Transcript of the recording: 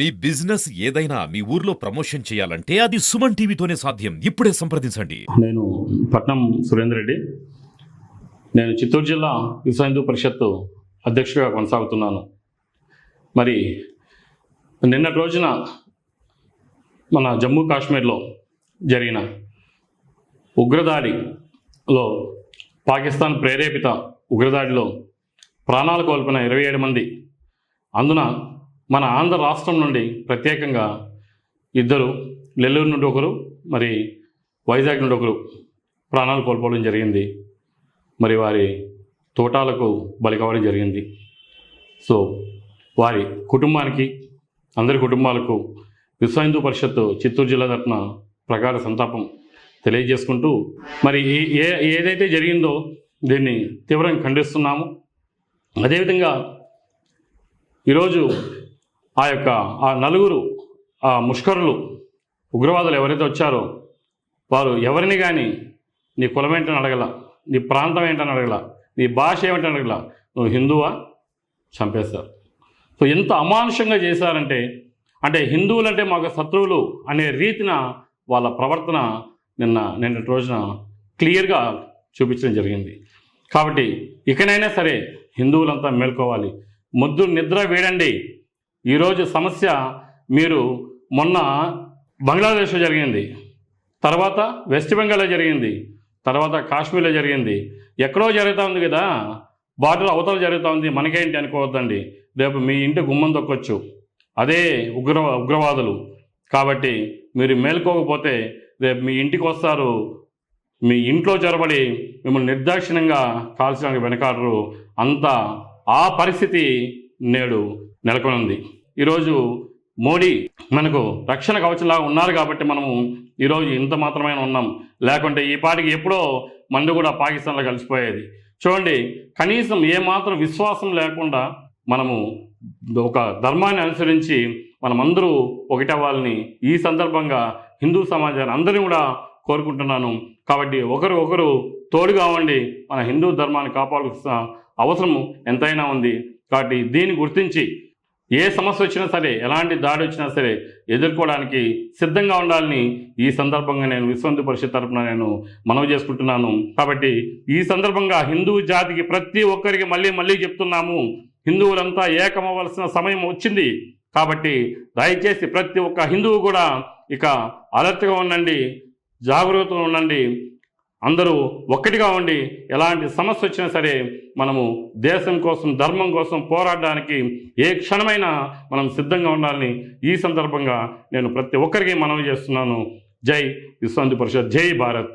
మీ business ఏదైనా మీ ఊర్లో promotion చేయాలంటే అది సుమన్ టీవీతోనే సాధ్యం. ఇప్పుడే సంప్రదించండి. నేను పట్నం సురేందర్ రెడ్డి. నేను చిత్తూరు జిల్లా విశ్వ హిందూ పరిషత్తు అధ్యక్షుడిగా కొనసాగుతున్నాను. మరి నిన్నటి రోజున మన జమ్మూ కాశ్మీర్లో జరిగిన ఉగ్రదాడిలో పాకిస్తాన్ ప్రేరేపిత ఉగ్రదాడిలో ప్రాణాలు కోల్పోయిన 27 మంది, అందున మన ఆంధ్ర రాష్ట్రం నుండి ప్రత్యేకంగా 2 నెల్లూరు నుండి ఒకరు, మరి వైజాగ్ నుండి ఒకరు ప్రాణాలు కోల్పోవడం జరిగింది. మరి వారి తోటాలకు బలి కావడం జరిగింది. సో వారి కుటుంబానికి, అందరి కుటుంబాలకు విశ్వ హిందూ పరిషత్తు చిత్తూరు జిల్లా తరపున ప్రగాఢ సంతాపం తెలియజేసుకుంటూ, మరి ఏదైతే జరిగిందో దీన్ని తీవ్రంగా ఖండిస్తున్నాము. అదేవిధంగా ఈరోజు ఆ నలుగురు ముష్కరులు, ఉగ్రవాదులు ఎవరైతే వచ్చారో వారు ఎవరిని కానీ నీ కులం ఏంటని అడగల, నీ ప్రాంతం ఏంటని అడగల, నీ భాష ఏమిటని అడగల, నువ్వు హిందువా, చంపేస్తారు. సో ఎంత అమానుషంగా చేశారంటే, అంటే హిందువులంటే మాకు శత్రువులు అనే రీతిన వాళ్ళ ప్రవర్తన నిన్నటి రోజున క్లియర్గా చూపించడం జరిగింది. కాబట్టి ఇకనైనా సరే హిందువులంతా మేల్కోవాలి. మొద్దు నిద్ర వేడండి. ఈరోజు సమస్య మీరు మొన్న బంగ్లాదేశ్లో జరిగింది, తర్వాత వెస్ట్ బెంగాల్లో జరిగింది, తర్వాత కాశ్మీర్లో జరిగింది. ఎక్కడో జరుగుతూ ఉంది కదా, బార్డర్ అవతల జరుగుతూ ఉంది, మనకేంటి అనుకోవద్దండి. రేపు మీ ఇంటి గుమ్మం దొక్కొచ్చు అదే ఉగ్రవాదులు. కాబట్టి మీరు మేల్కోకపోతే రేపు మీ ఇంటికి వస్తారు, మీ ఇంట్లో చొరబడి మిమ్మల్ని నిర్దాక్షిణ్యంగా కాల్చడానికి వెనకాడరు. అంతా ఆ పరిస్థితి నేడు నెలకొని ఉంది. ఈరోజు మోడీ మనకు రక్షణ కవచంలాగా ఉన్నారు కాబట్టి మనము ఈరోజు ఇంత మాత్రమే ఉన్నాం. లేకుంటే ఈ పాటికి ఎప్పుడో మంది కూడా పాకిస్తాన్లో కలిసిపోయేది. చూడండి, కనీసం ఏమాత్రం విశ్వాసం లేకుండా మనము ఒక ధర్మాన్ని అనుసరించి మనమందరూ ఒకటవ్వాలని ఈ సందర్భంగా హిందూ సమాజాన్ని అందరినీ కూడా కోరుకుంటున్నాను. కాబట్టి ఒకరు తోడుగా ఉండి మన హిందూ ధర్మాన్ని కాపాడాల్సిన అవసరం ఎంతైనా ఉంది. కాబట్టి దీన్ని గుర్తించి ఏ సమస్య వచ్చినా సరే, ఎలాంటి దాడి వచ్చినా సరే ఎదుర్కోవడానికి సిద్ధంగా ఉండాలని ఈ సందర్భంగా నేను విశ్వ హిందూ పరిషత్ తరపున నేను మనవి చేసుకుంటున్నాను. కాబట్టి ఈ సందర్భంగా హిందూ జాతికి ప్రతి ఒక్కరికి మళ్ళీ చెప్తున్నాము, హిందువులంతా ఏకమవ్వాల్సిన సమయం వచ్చింది. కాబట్టి దయచేసి ప్రతి ఒక్క హిందువు కూడా ఇక అలర్ట్గా ఉండండి, జాగరూకతగా ఉండండి. అందరూ ఒక్కటిగా ఉండి ఎలాంటి సమస్య వచ్చినా సరే మనము దేశం కోసం, ధర్మం కోసం పోరాడడానికి ఏ క్షణమైనా మనం సిద్ధంగా ఉండాలని ఈ సందర్భంగా నేను ప్రతి ఒక్కరికి మనవి చేస్తున్నాను. జై విశ్వ హిందూ పరిషత్, జై భారత్.